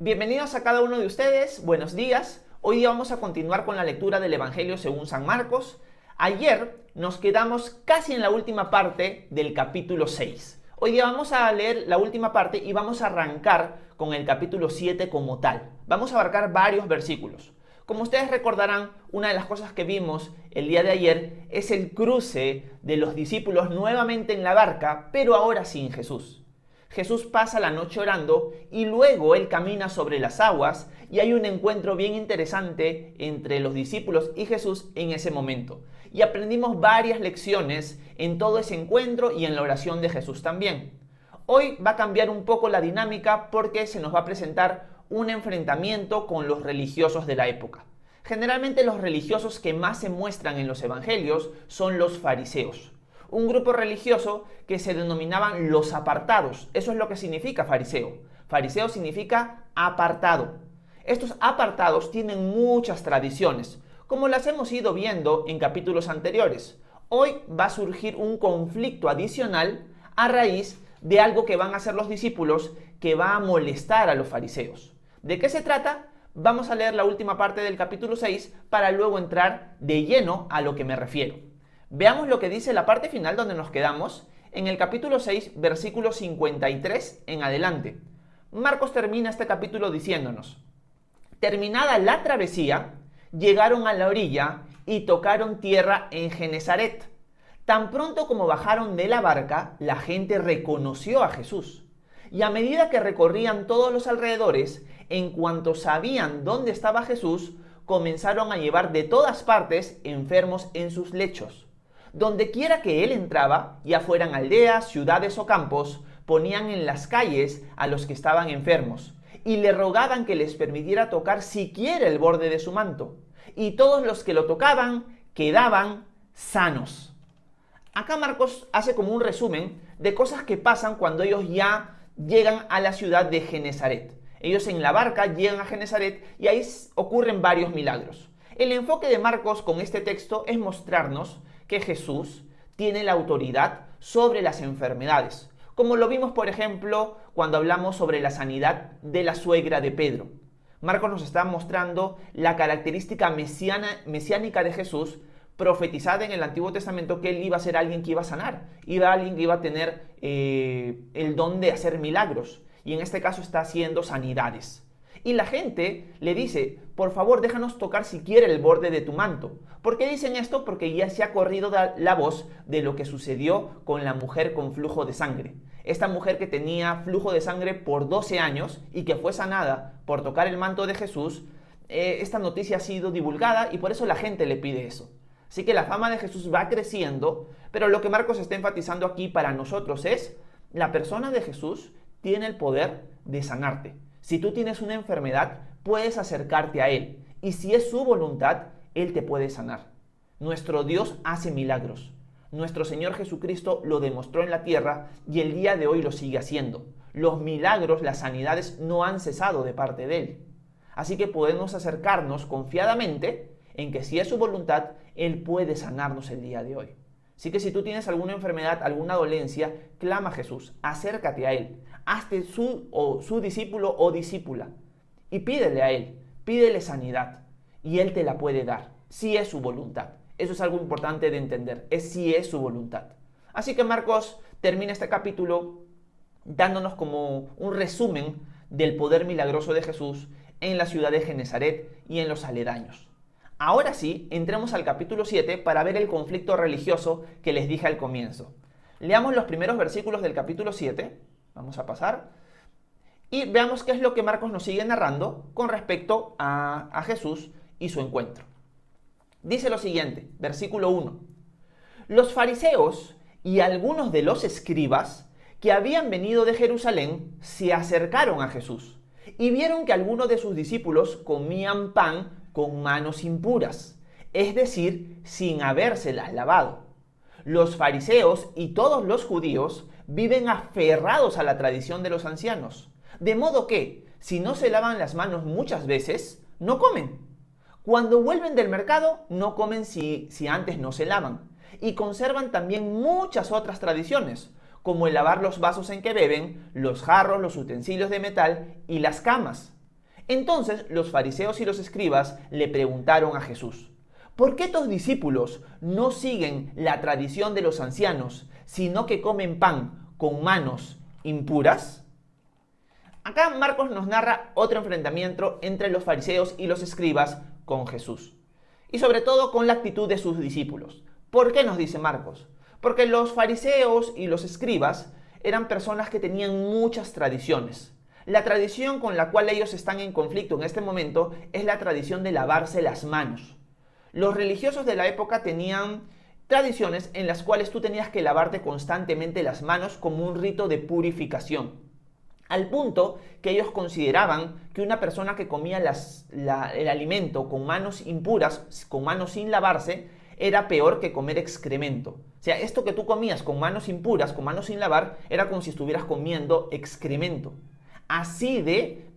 Bienvenidos a cada uno de ustedes, buenos días. Hoy día vamos a continuar con la lectura del Evangelio según San Marcos. Ayer nos quedamos casi en la última parte del capítulo 6. Hoy día vamos a leer la última parte y vamos a arrancar con el capítulo 7 como tal. Vamos a abarcar varios versículos. Como ustedes recordarán, una de las cosas que vimos el día de ayer es el cruce de los discípulos nuevamente en la barca, pero ahora sin Jesús. Jesús pasa la noche orando y luego él camina sobre las aguas y hay un encuentro bien interesante entre los discípulos y Jesús en ese momento. Y aprendimos varias lecciones en todo ese encuentro y en la oración de Jesús también. Hoy va a cambiar un poco la dinámica porque se nos va a presentar un enfrentamiento con los religiosos de la época. Generalmente los religiosos que más se muestran en los evangelios son los fariseos. Un grupo religioso que se denominaban los apartados. Eso es lo que significa fariseo. Fariseo significa apartado. Estos apartados tienen muchas tradiciones, como las hemos ido viendo en capítulos anteriores. Hoy va a surgir un conflicto adicional a raíz de algo que van a hacer los discípulos que va a molestar a los fariseos. ¿De qué se trata? Vamos a leer la última parte del capítulo 6 para luego entrar de lleno a lo que me refiero. Veamos lo que dice la parte final donde nos quedamos, en el capítulo 6, versículo 53 en adelante. Marcos termina este capítulo diciéndonos: terminada la travesía, llegaron a la orilla y tocaron tierra en Genesaret. Tan pronto como bajaron de la barca, la gente reconoció a Jesús. Y a medida que recorrían todos los alrededores, en cuanto sabían dónde estaba Jesús, comenzaron a llevar de todas partes enfermos en sus lechos. Donde quiera que él entraba, ya fueran aldeas, ciudades o campos, ponían en las calles a los que estaban enfermos y le rogaban que les permitiera tocar siquiera el borde de su manto. Y todos los que lo tocaban quedaban sanos. Acá Marcos hace como un resumen de cosas que pasan cuando ellos ya llegan a la ciudad de Genesaret. Ellos en la barca llegan a Genesaret y ahí ocurren varios milagros. El enfoque de Marcos con este texto es mostrarnos que Jesús tiene la autoridad sobre las enfermedades, como lo vimos por ejemplo cuando hablamos sobre la sanidad de la suegra de Pedro. Marcos nos está mostrando la característica mesiánica de Jesús, profetizada en el Antiguo Testamento, que él iba a ser alguien que iba a sanar, alguien que iba a tener el don de hacer milagros, y en este caso está haciendo sanidades. Y la gente le dice: por favor, déjanos tocar siquiera el borde de tu manto. ¿Por qué dicen esto? Porque ya se ha corrido la voz de lo que sucedió con la mujer con flujo de sangre. Esta mujer que tenía flujo de sangre por 12 años y que fue sanada por tocar el manto de Jesús, esta noticia ha sido divulgada y por eso la gente le pide eso. Así que la fama de Jesús va creciendo, pero lo que Marcos está enfatizando aquí para nosotros es: la persona de Jesús tiene el poder de sanarte. Si tú tienes una enfermedad, puedes acercarte a Él. Y si es su voluntad, Él te puede sanar. Nuestro Dios hace milagros. Nuestro Señor Jesucristo lo demostró en la tierra y el día de hoy lo sigue haciendo. Los milagros, las sanidades no han cesado de parte de Él. Así que podemos acercarnos confiadamente en que si es su voluntad, Él puede sanarnos el día de hoy. Así que si tú tienes alguna enfermedad, alguna dolencia, clama a Jesús, acércate a Él, hazte su discípulo o discípula y pídele a Él, pídele sanidad y Él te la puede dar, si es su voluntad. Eso es algo importante de entender, es si es su voluntad. Así que Marcos termina este capítulo dándonos como un resumen del poder milagroso de Jesús en la ciudad de Genesaret y en los aledaños. Ahora sí, entremos al capítulo 7 para ver el conflicto religioso que les dije al comienzo. Leamos los primeros versículos del capítulo 7. Vamos a pasar. Y veamos qué es lo que Marcos nos sigue narrando con respecto a Jesús y su encuentro. Dice lo siguiente, versículo 1. Los fariseos y algunos de los escribas que habían venido de Jerusalén se acercaron a Jesús y vieron que algunos de sus discípulos comían pan con manos impuras, es decir, sin habérselas lavado. Los fariseos y todos los judíos viven aferrados a la tradición de los ancianos, de modo que, si no se lavan las manos muchas veces, no comen. Cuando vuelven del mercado, no comen si antes no se lavan, y conservan también muchas otras tradiciones, como el lavar los vasos en que beben, los jarros, los utensilios de metal y las camas. Entonces los fariseos y los escribas le preguntaron a Jesús: ¿por qué tus discípulos no siguen la tradición de los ancianos, sino que comen pan con manos impuras? Acá Marcos nos narra otro enfrentamiento entre los fariseos y los escribas con Jesús, y sobre todo con la actitud de sus discípulos. ¿Por qué nos dice Marcos? Porque los fariseos y los escribas eran personas que tenían muchas tradiciones. La tradición con la cual ellos están en conflicto en este momento es la tradición de lavarse las manos. Los religiosos de la época tenían tradiciones en las cuales tú tenías que lavarte constantemente las manos como un rito de purificación, al punto que ellos consideraban que una persona que comía el alimento con manos impuras, con manos sin lavarse, era peor que comer excremento. O sea, esto que tú comías con manos impuras, con manos sin lavar, era como si estuvieras comiendo excremento. Así de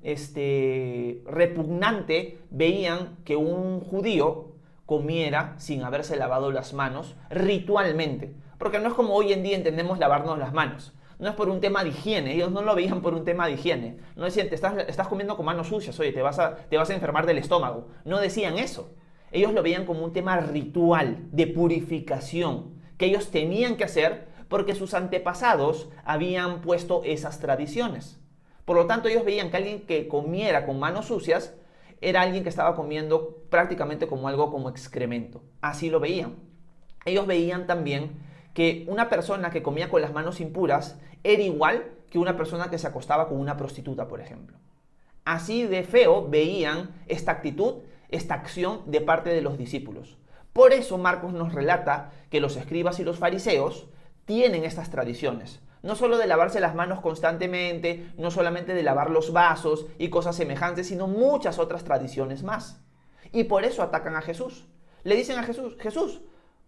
repugnante veían que un judío comiera sin haberse lavado las manos ritualmente. Porque no es como hoy en día entendemos lavarnos las manos. No es por un tema de higiene, ellos no lo veían por un tema de higiene. No decían, estás comiendo con manos sucias, oye, te vas a enfermar del estómago. No decían eso. Ellos lo veían como un tema ritual, de purificación, que ellos tenían que hacer porque sus antepasados habían puesto esas tradiciones. Por lo tanto, ellos veían que alguien que comiera con manos sucias era alguien que estaba comiendo prácticamente como algo como excremento. Así lo veían. Ellos veían también que una persona que comía con las manos impuras era igual que una persona que se acostaba con una prostituta, por ejemplo. Así de feo veían esta actitud, esta acción de parte de los discípulos. Por eso Marcos nos relata que los escribas y los fariseos tienen estas tradiciones. No solo de lavarse las manos constantemente, no solamente de lavar los vasos y cosas semejantes, sino muchas otras tradiciones más. Y por eso atacan a Jesús. Le dicen a Jesús: Jesús,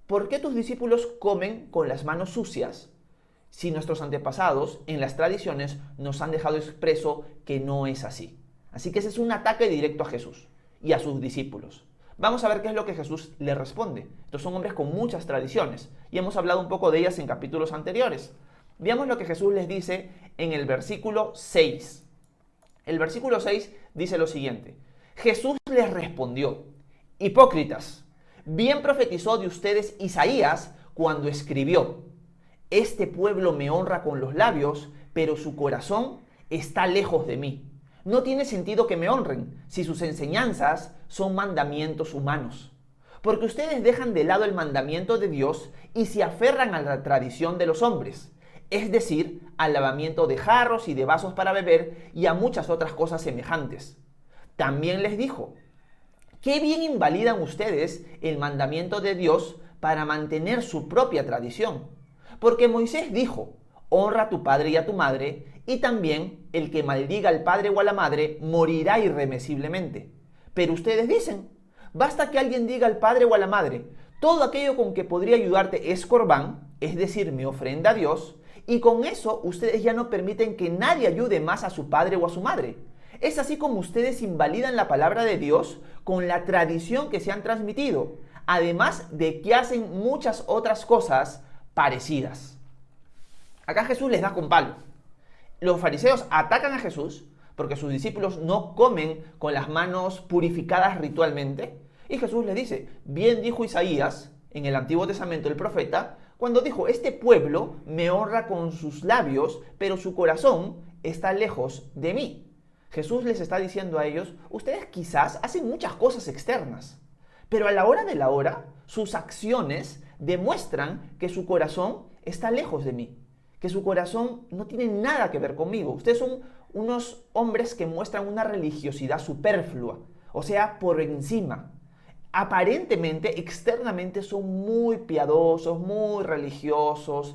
¿por qué tus discípulos comen con las manos sucias si nuestros antepasados en las tradiciones nos han dejado expreso que no es así? Así que ese es un ataque directo a Jesús y a sus discípulos. Vamos a ver qué es lo que Jesús le responde. Estos son hombres con muchas tradiciones y hemos hablado un poco de ellas en capítulos anteriores. Veamos lo que Jesús les dice en el versículo 6. El versículo 6 dice lo siguiente: Jesús les respondió: hipócritas, bien profetizó de ustedes Isaías cuando escribió: este pueblo me honra con los labios, pero su corazón está lejos de mí. No tiene sentido que me honren si sus enseñanzas son mandamientos humanos. Porque ustedes dejan de lado el mandamiento de Dios y se aferran a la tradición de los hombres, es decir, al lavamiento de jarros y de vasos para beber y a muchas otras cosas semejantes. También les dijo: ¿qué bien invalidan ustedes el mandamiento de Dios para mantener su propia tradición? Porque Moisés dijo: honra a tu padre y a tu madre, y también el que maldiga al padre o a la madre morirá irremisiblemente. Pero ustedes dicen: basta que alguien diga al padre o a la madre, todo aquello con que podría ayudarte es corbán, es decir, mi ofrenda a Dios, y con eso ustedes ya no permiten que nadie ayude más a su padre o a su madre. Es así como ustedes invalidan la palabra de Dios con la tradición que se han transmitido, además de que hacen muchas otras cosas parecidas. Acá Jesús les da con palo. Los fariseos atacan a Jesús porque sus discípulos no comen con las manos purificadas ritualmente. Y Jesús les dice: bien dijo Isaías en el Antiguo Testamento, el profeta, cuando dijo: este pueblo me honra con sus labios, pero su corazón está lejos de mí. Jesús les está diciendo a ellos: ustedes quizás hacen muchas cosas externas, pero a la hora de la hora, sus acciones demuestran que su corazón está lejos de mí, que su corazón no tiene nada que ver conmigo. Ustedes son unos hombres que muestran una religiosidad superflua, o sea, por encima. Aparentemente, externamente son muy piadosos, muy religiosos,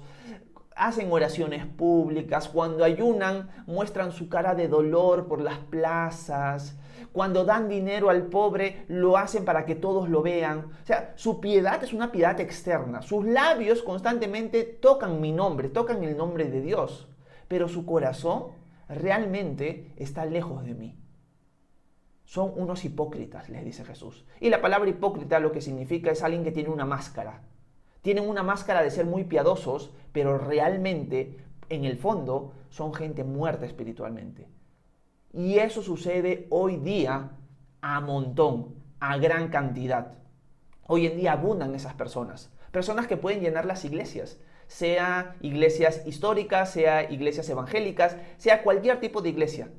hacen oraciones públicas, cuando ayunan muestran su cara de dolor por las plazas, cuando dan dinero al pobre lo hacen para que todos lo vean. O sea, su piedad es una piedad externa. Sus labios constantemente tocan mi nombre, tocan el nombre de Dios, pero su corazón realmente está lejos de mí. Son unos hipócritas, les dice Jesús. Y la palabra hipócrita lo que significa es alguien que tiene una máscara. Tienen una máscara de ser muy piadosos, pero realmente, en el fondo, son gente muerta espiritualmente. Y eso sucede hoy día a montón, a gran cantidad. Hoy en día abundan esas personas. Personas que pueden llenar las iglesias, sea iglesias históricas, sea iglesias evangélicas, sea cualquier tipo de iglesia.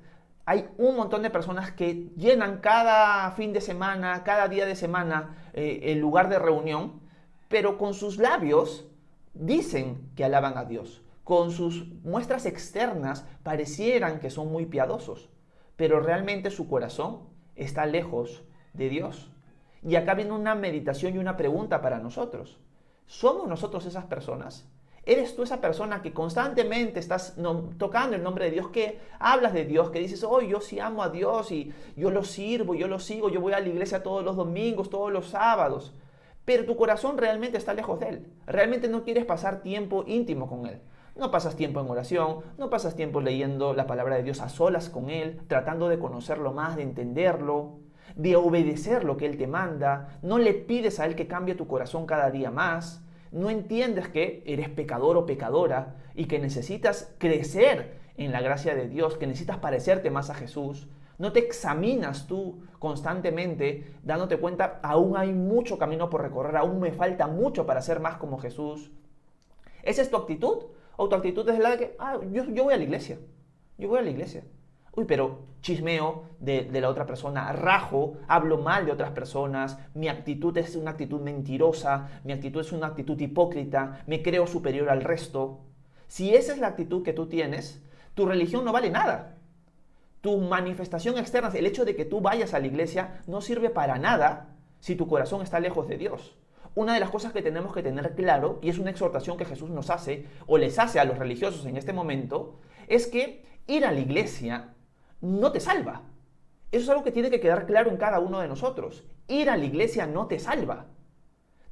Hay un montón de personas que llenan cada fin de semana, cada día de semana, el lugar de reunión, pero con sus labios dicen que alaban a Dios. Con sus muestras externas parecieran que son muy piadosos, pero realmente su corazón está lejos de Dios. Y acá viene una meditación y una pregunta para nosotros. ¿Somos nosotros esas personas? ¿Eres tú esa persona que constantemente estás tocando el nombre de Dios, que hablas de Dios, que dices, oh, yo sí amo a Dios y yo lo sirvo, yo lo sigo, yo voy a la iglesia todos los domingos, todos los sábados? Pero tu corazón realmente está lejos de Él. Realmente no quieres pasar tiempo íntimo con Él. No pasas tiempo en oración, no pasas tiempo leyendo la palabra de Dios a solas con Él, tratando de conocerlo más, de entenderlo, de obedecer lo que Él te manda. No le pides a Él que cambie tu corazón cada día más. No entiendes que eres pecador o pecadora y que necesitas crecer en la gracia de Dios, que necesitas parecerte más a Jesús. No te examinas tú constantemente dándote cuenta, aún hay mucho camino por recorrer, aún me falta mucho para ser más como Jesús. ¿Esa es tu actitud? ¿O tu actitud es la de que, yo voy a la iglesia, yo voy a la iglesia? Uy, pero chismeo de la otra persona, rajo, hablo mal de otras personas, mi actitud es una actitud mentirosa, mi actitud es una actitud hipócrita, me creo superior al resto. Si esa es la actitud que tú tienes, tu religión no vale nada. Tu manifestación externa, el hecho de que tú vayas a la iglesia, no sirve para nada si tu corazón está lejos de Dios. Una de las cosas que tenemos que tener claro, y es una exhortación que Jesús nos hace, o les hace a los religiosos en este momento, es que ir a la iglesia no te salva. Eso es algo que tiene que quedar claro en cada uno de nosotros. Ir a la iglesia no te salva.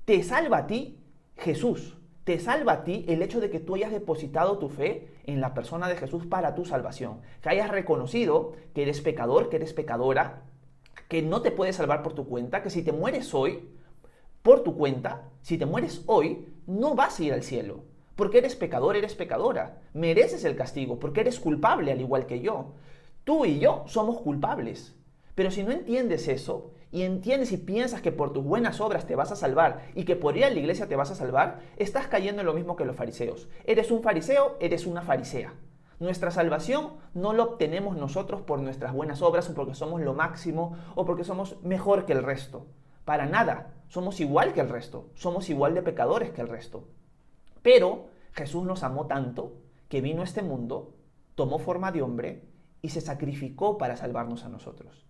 Te salva a ti Jesús. Te salva a ti el hecho de que tú hayas depositado tu fe en la persona de Jesús para tu salvación. Que hayas reconocido que eres pecador, que eres pecadora, que no te puedes salvar por tu cuenta, que si te mueres hoy, por tu cuenta, si te mueres hoy, no vas a ir al cielo. Porque eres pecador, eres pecadora. Mereces el castigo porque eres culpable al igual que yo. Tú y yo somos culpables. Pero si no entiendes eso, y entiendes y piensas que por tus buenas obras te vas a salvar y que por ir a la iglesia te vas a salvar, estás cayendo en lo mismo que los fariseos. Eres un fariseo, eres una farisea. Nuestra salvación no la obtenemos nosotros por nuestras buenas obras o porque somos lo máximo o porque somos mejor que el resto. Para nada, somos igual que el resto, somos igual de pecadores que el resto. Pero Jesús nos amó tanto que vino a este mundo, tomó forma de hombre y se sacrificó para salvarnos a nosotros.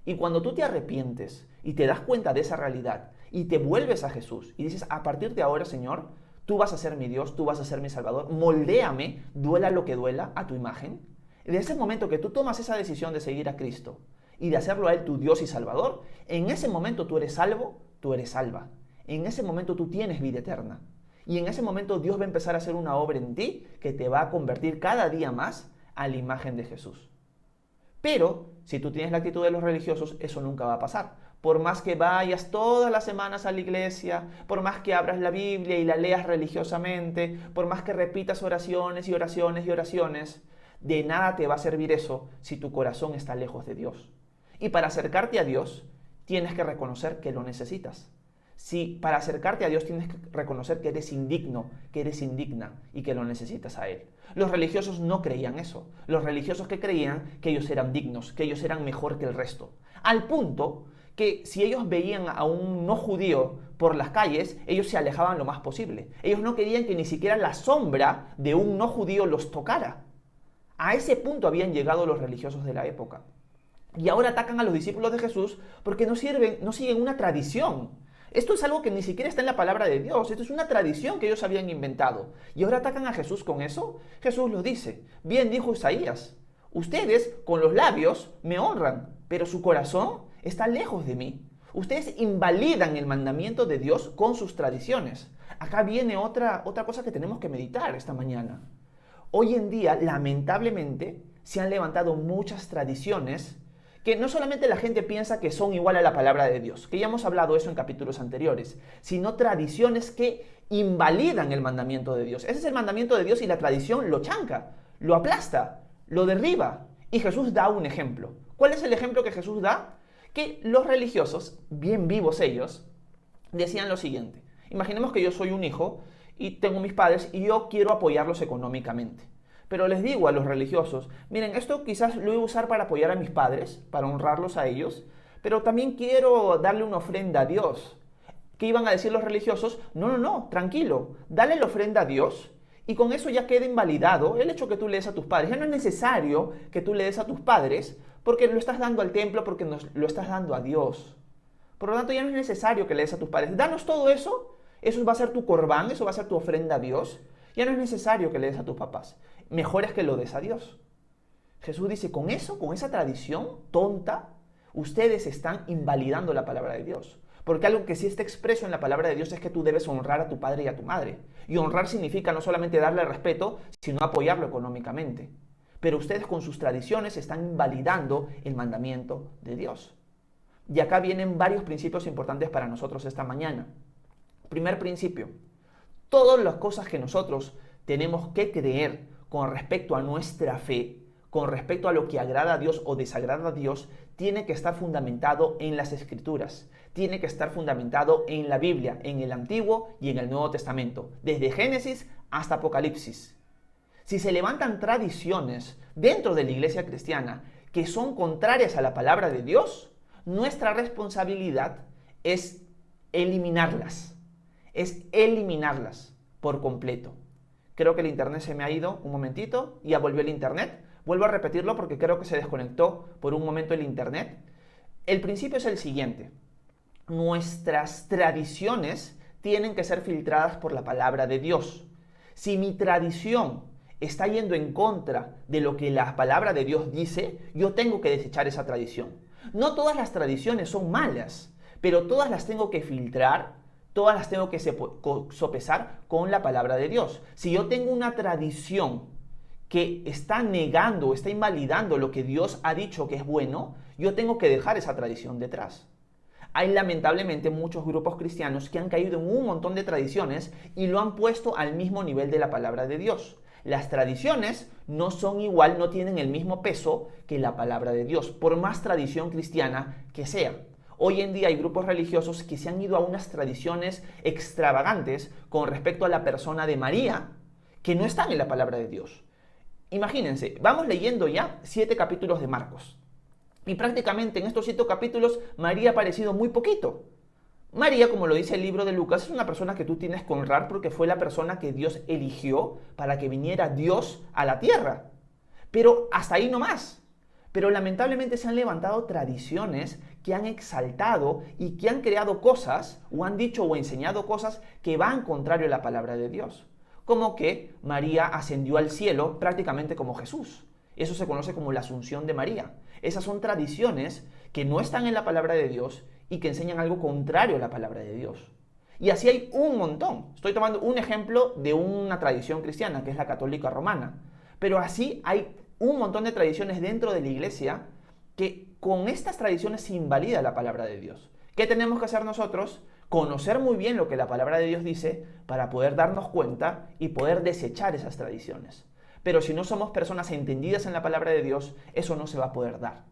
Y cuando tú te arrepientes y te das cuenta de esa realidad y te vuelves a Jesús y dices, a partir de ahora, Señor, tú vas a ser mi Dios, tú vas a ser mi Salvador, moldéame, duela lo que duela, a tu imagen. Y de ese momento que tú tomas esa decisión de seguir a Cristo y de hacerlo a Él tu Dios y Salvador, en ese momento tú eres salvo, tú eres salva. En ese momento tú tienes vida eterna. Y en ese momento Dios va a empezar a hacer una obra en ti que te va a convertir cada día más a la imagen de Jesús. Pero si tú tienes la actitud de los religiosos, eso nunca va a pasar. Por más que vayas todas las semanas a la iglesia, por más que abras la Biblia y la leas religiosamente, por más que repitas oraciones y oraciones y oraciones, de nada te va a servir eso si tu corazón está lejos de Dios. Y para acercarte a Dios, tienes que reconocer que lo necesitas. Si para acercarte a Dios tienes que reconocer que eres indigno, que eres indigna y que lo necesitas a Él. Los religiosos no creían eso. Los religiosos que creían que ellos eran dignos, que ellos eran mejor que el resto. Al punto que si ellos veían a un no judío por las calles, ellos se alejaban lo más posible. Ellos no querían que ni siquiera la sombra de un no judío los tocara. A ese punto habían llegado los religiosos de la época. Y ahora atacan a los discípulos de Jesús porque no siguen una tradición. Esto es algo que ni siquiera está en la palabra de Dios. Esto es una tradición que ellos habían inventado. Y ahora atacan a Jesús con eso. Jesús lo dice. Bien dijo Isaías. Ustedes con los labios me honran, pero su corazón está lejos de mí. Ustedes invalidan el mandamiento de Dios con sus tradiciones. Acá viene otra cosa que tenemos que meditar esta mañana. Hoy en día, lamentablemente, se han levantado muchas tradiciones que no solamente la gente piensa que son igual a la palabra de Dios, que ya hemos hablado eso en capítulos anteriores, sino tradiciones que invalidan el mandamiento de Dios. Ese es el mandamiento de Dios y la tradición lo chanca, lo aplasta, lo derriba. Y Jesús da un ejemplo. ¿Cuál es el ejemplo que Jesús da? Que los religiosos, bien vivos ellos, decían lo siguiente. Imaginemos que yo soy un hijo y tengo mis padres y yo quiero apoyarlos económicamente. Pero les digo a los religiosos, miren, esto quizás lo voy a usar para apoyar a mis padres, para honrarlos a ellos, pero también quiero darle una ofrenda a Dios. ¿Qué iban a decir los religiosos? No, tranquilo, dale la ofrenda a Dios y con eso ya queda invalidado el hecho que tú le des a tus padres. Ya no es necesario que tú le des a tus padres porque lo estás dando al templo, porque lo estás dando a Dios. Por lo tanto, ya no es necesario que le des a tus padres. Danos todo eso, eso va a ser tu corbán, eso va a ser tu ofrenda a Dios. Ya no es necesario que le des a tus papás. Mejor es que lo des a Dios. Jesús dice, con eso, con esa tradición tonta, ustedes están invalidando la palabra de Dios. Porque algo que sí está expreso en la palabra de Dios es que tú debes honrar a tu padre y a tu madre. Y honrar significa no solamente darle respeto, sino apoyarlo económicamente. Pero ustedes con sus tradiciones están invalidando el mandamiento de Dios. Y acá vienen varios principios importantes para nosotros esta mañana. Primer principio, todas las cosas que nosotros tenemos que creer con respecto a nuestra fe, con respecto a lo que agrada a Dios o desagrada a Dios, tiene que estar fundamentado en las Escrituras, tiene que estar fundamentado en la Biblia, en el Antiguo y en el Nuevo Testamento, desde Génesis hasta Apocalipsis. Si se levantan tradiciones dentro de la iglesia cristiana que son contrarias a la palabra de Dios, nuestra responsabilidad es eliminarlas por completo. Creo que el internet se me ha ido un momentito, ya volvió el internet. Vuelvo a repetirlo porque creo que se desconectó por un momento el internet. El principio es el siguiente. Nuestras tradiciones tienen que ser filtradas por la palabra de Dios. Si mi tradición está yendo en contra de lo que la palabra de Dios dice, yo tengo que desechar esa tradición. No todas las tradiciones son malas, pero todas las tengo que filtrar, todas las tengo que sopesar con la palabra de Dios. Si yo tengo una tradición que está negando, está invalidando lo que Dios ha dicho que es bueno, yo tengo que dejar esa tradición detrás. Hay lamentablemente muchos grupos cristianos que han caído en un montón de tradiciones y lo han puesto al mismo nivel de la palabra de Dios. Las tradiciones no son igual, no tienen el mismo peso que la palabra de Dios, por más tradición cristiana que sea. Hoy en día hay grupos religiosos que se han ido a unas tradiciones extravagantes con respecto a la persona de María, que no están en la palabra de Dios. Imagínense, vamos leyendo ya 7 capítulos de Marcos. Y prácticamente en estos 7 capítulos María ha aparecido muy poquito. María, como lo dice el libro de Lucas, es una persona que tú tienes que honrar porque fue la persona que Dios eligió para que viniera Dios a la tierra. Pero hasta ahí no más. Pero lamentablemente se han levantado tradiciones que han exaltado y que han creado cosas, o han dicho o enseñado cosas que van contrario a la palabra de Dios. Como que María ascendió al cielo prácticamente como Jesús. Eso se conoce como la Asunción de María. Esas son tradiciones que no están en la palabra de Dios y que enseñan algo contrario a la palabra de Dios. Y así hay un montón. Estoy tomando un ejemplo de una tradición cristiana, que es la católica romana. Pero así hay un montón de tradiciones dentro de la iglesia que con estas tradiciones se invalida la palabra de Dios. ¿Qué tenemos que hacer nosotros? Conocer muy bien lo que la palabra de Dios dice para poder darnos cuenta y poder desechar esas tradiciones. Pero si no somos personas entendidas en la palabra de Dios, eso no se va a poder dar.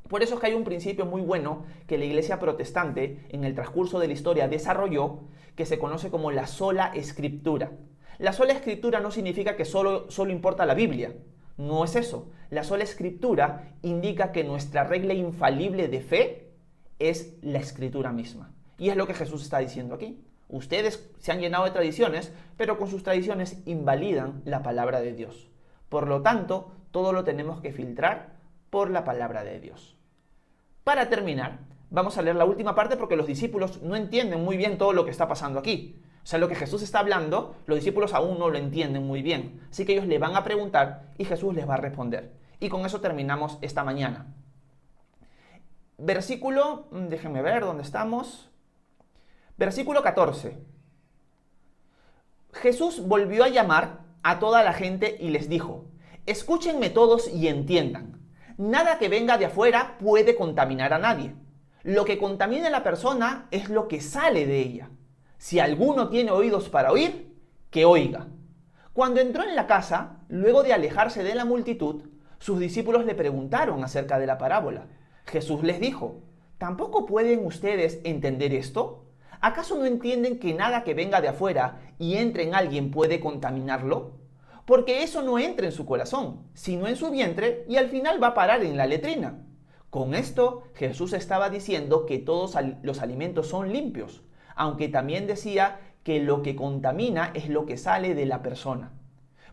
Por eso es que hay un principio muy bueno que la iglesia protestante en el transcurso de la historia desarrolló, que se conoce como la sola escritura. La sola escritura no significa que solo importa la Biblia. No es eso. La sola escritura indica que nuestra regla infalible de fe es la escritura misma. Y es lo que Jesús está diciendo aquí. Ustedes se han llenado de tradiciones, pero con sus tradiciones invalidan la palabra de Dios. Por lo tanto, todo lo tenemos que filtrar por la palabra de Dios. Para terminar, vamos a leer la última parte porque los discípulos no entienden muy bien todo lo que está pasando aquí. O sea, lo que Jesús está hablando, los discípulos aún no lo entienden muy bien. Así que ellos le van a preguntar y Jesús les va a responder. Y con eso terminamos esta mañana. Versículo, déjenme ver dónde estamos. Versículo 14. Jesús volvió a llamar a toda la gente y les dijo: escúchenme todos y entiendan. Nada que venga de afuera puede contaminar a nadie. Lo que contamina a la persona es lo que sale de ella. Si alguno tiene oídos para oír, que oiga. Cuando entró en la casa, luego de alejarse de la multitud, Sus discípulos le preguntaron acerca de la parábola. Jesús les dijo, ¿tampoco pueden ustedes entender esto? ¿Acaso no entienden que nada que venga de afuera y entre en alguien puede contaminarlo? Porque eso no entra en su corazón, sino en su vientre y al final va a parar en la letrina. Con esto, Jesús estaba diciendo que todos los alimentos son limpios, aunque también decía que lo que contamina es lo que sale de la persona.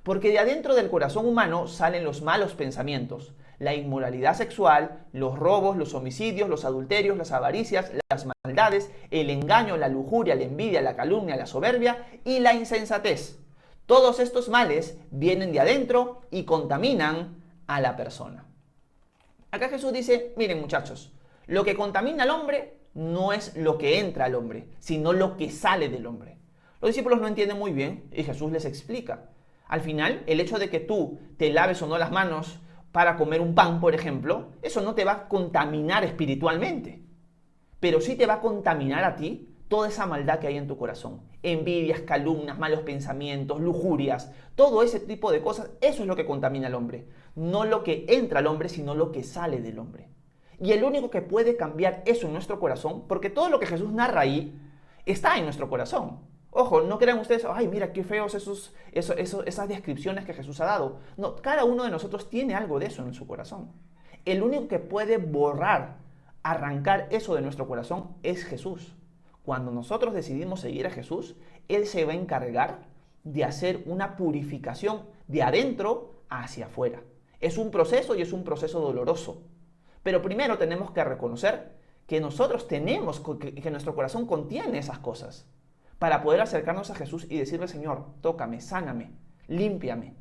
Porque de adentro del corazón humano salen los malos pensamientos, la inmoralidad sexual, los robos, los homicidios, los adulterios, las avaricias, las maldades, el engaño, la lujuria, la envidia, la calumnia, la soberbia y la insensatez. Todos estos males vienen de adentro y contaminan a la persona. Acá Jesús dice, miren muchachos, lo que contamina al hombre no es lo que entra al hombre, sino lo que sale del hombre. Los discípulos no entienden muy bien y Jesús les explica. Al final, el hecho de que tú te laves o no las manos para comer un pan, por ejemplo, eso no te va a contaminar espiritualmente, pero sí te va a contaminar a ti toda esa maldad que hay en tu corazón. Envidias, calumnias, malos pensamientos, lujurias, todo ese tipo de cosas, eso es lo que contamina al hombre. No lo que entra al hombre, sino lo que sale del hombre. Y el único que puede cambiar eso en nuestro corazón, porque todo lo que Jesús narra ahí está en nuestro corazón. Ojo, no crean ustedes, ay, mira qué feos esas descripciones que Jesús ha dado. No, cada uno de nosotros tiene algo de eso en su corazón. El único que puede borrar, arrancar eso de nuestro corazón es Jesús. Cuando nosotros decidimos seguir a Jesús, Él se va a encargar de hacer una purificación de adentro hacia afuera. Es un proceso y es un proceso doloroso. Pero primero tenemos que reconocer que nosotros tenemos, que nuestro corazón contiene esas cosas, para poder acercarnos a Jesús y decirle, Señor, tócame, sáname, límpiame,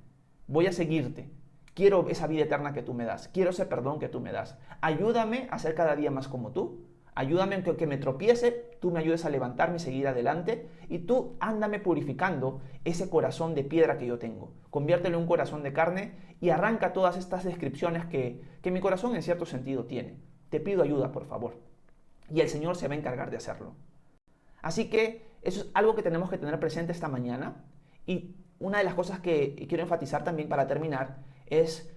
voy a seguirte, quiero esa vida eterna que tú me das, quiero ese perdón que tú me das, ayúdame a ser cada día más como tú, ayúdame a que me tropiece, tú me ayudes a levantarme y seguir adelante, y tú ándame purificando ese corazón de piedra que yo tengo, conviértelo en un corazón de carne y arranca todas estas descripciones que mi corazón en cierto sentido tiene. Te pido ayuda, por favor, y el Señor se va a encargar de hacerlo. Así que eso es algo que tenemos que tener presente esta mañana. Y una de las cosas que quiero enfatizar también para terminar es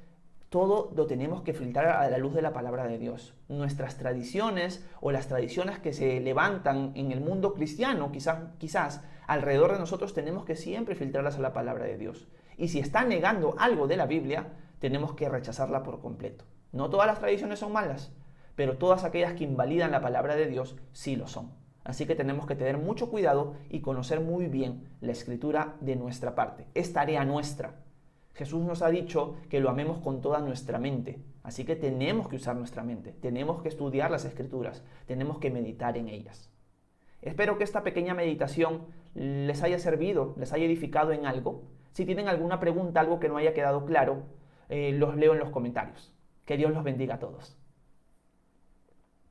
todo lo tenemos que filtrar a la luz de la palabra de Dios. Nuestras tradiciones o las tradiciones que se levantan en el mundo cristiano, quizás alrededor de nosotros, tenemos que siempre filtrarlas a la palabra de Dios. Y si está negando algo de la Biblia, tenemos que rechazarla por completo. No todas las tradiciones son malas, pero todas aquellas que invalidan la palabra de Dios sí lo son. Así que tenemos que tener mucho cuidado y conocer muy bien la Escritura de nuestra parte. Es tarea nuestra. Jesús nos ha dicho que lo amemos con toda nuestra mente. Así que tenemos que usar nuestra mente. Tenemos que estudiar las Escrituras. Tenemos que meditar en ellas. Espero que esta pequeña meditación les haya servido, les haya edificado en algo. Si tienen alguna pregunta, algo que no haya quedado claro, los leo en los comentarios. Que Dios los bendiga a todos.